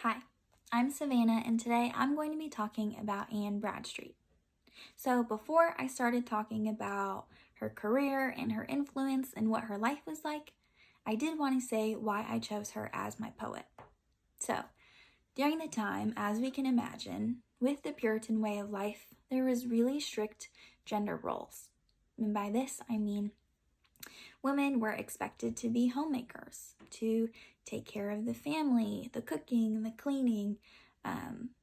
Hi, I'm Savannah, and today I'm going to be talking about Anne Bradstreet. So before I started talking about her career and her influence and what her life was like, I did want to say why I chose her as my poet. So, during the time, as we can imagine, with the Puritan way of life, there was really strict gender roles. And by this, I mean women were expected to be homemakers, to take care of the family, the cooking, the cleaning.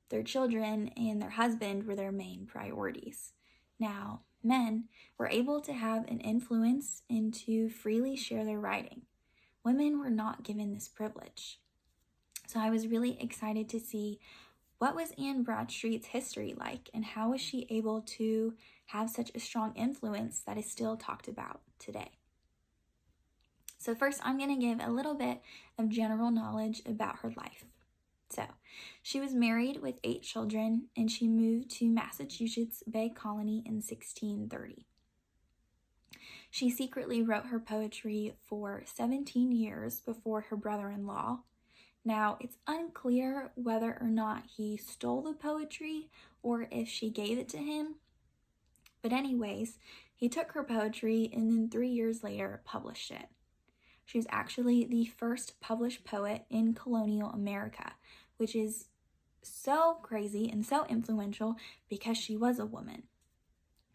Their children and their husband were their main priorities. Now, men were able to have an influence and to freely share their writing. Women were not given this privilege. So I was really excited to see what was Anne Bradstreet's history like and how was she able to have such a strong influence that is still talked about today. So first, I'm going to give a little bit of general knowledge about her life. So, she was married with 8 children, and she moved to Massachusetts Bay Colony in 1630. She secretly wrote her poetry for 17 years before her brother-in-law. Now, it's unclear whether or not he stole the poetry or if she gave it to him. But anyways, he took her poetry and then 3 years later published it. She was actually the first published poet in colonial America, which is so crazy and so influential because she was a woman.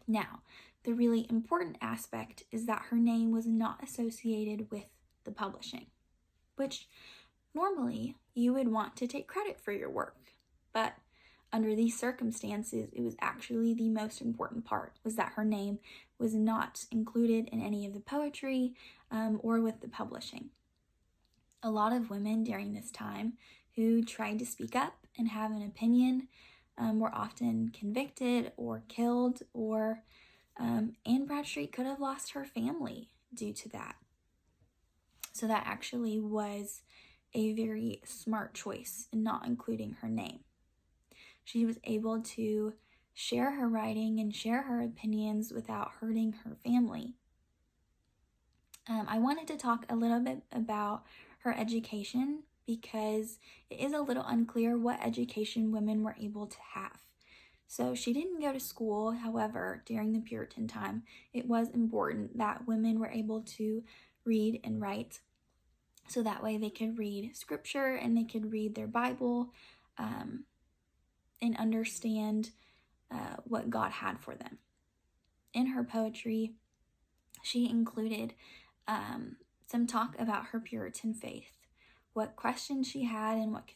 Now, the really important aspect is that her name was not associated with the publishing, which normally you would want to take credit for your work, but under these circumstances, it was actually the most important part, was that her name was not included in any of the poetry or with the publishing. A lot of women during this time who tried to speak up and have an opinion were often convicted or killed, or Anne Bradstreet could have lost her family due to that. So that actually was a very smart choice in not including her name. She was able to share her writing and share her opinions without hurting her family. I wanted to talk a little bit about her education because it is a little unclear what education women were able to have. So she didn't go to school. However, during the Puritan time, it was important that women were able to read and write, so that way they could read scripture and they could read their Bible and understand what God had for them. In her poetry, she included some talk about her Puritan faith, what questions she had and what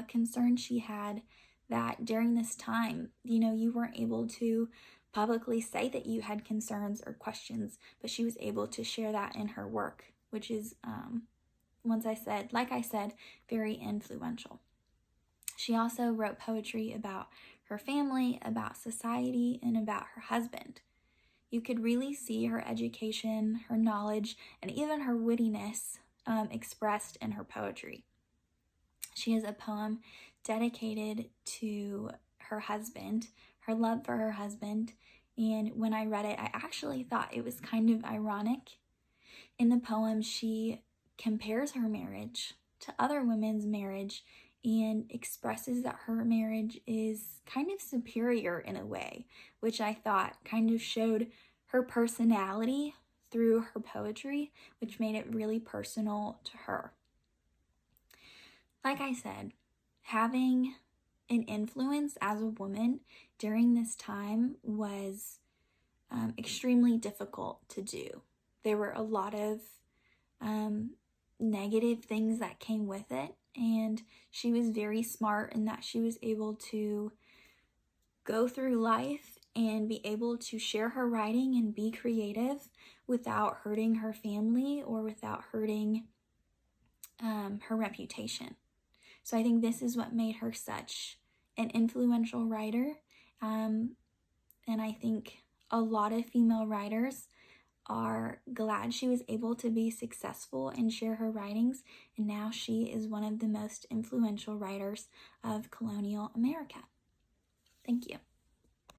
concerns she had, that during this time, you weren't able to publicly say that you had concerns or questions, but she was able to share that in her work, which is, like I said, very influential. She also wrote poetry about her family, about society, and about her husband. You could really see her education, her knowledge, and even her wittiness expressed in her poetry. She has a poem dedicated to her husband, her love for her husband, and when I read it, I actually thought it was kind of ironic. In the poem, she compares her marriage to other women's marriage and expresses that her marriage is kind of superior in a way, which I thought kind of showed her personality through her poetry, which made it really personal to her. Like I said, having an influence as a woman during this time was extremely difficult to do. There were a lot of negative things that came with it, and she was very smart in that she was able to go through life and be able to share her writing and be creative without hurting her family or without hurting her reputation. So I think this is what made her such an influential writer, and I think a lot of female writers are glad she was able to be successful and share her writings, and now she is one of the most influential writers of colonial America. Thank you.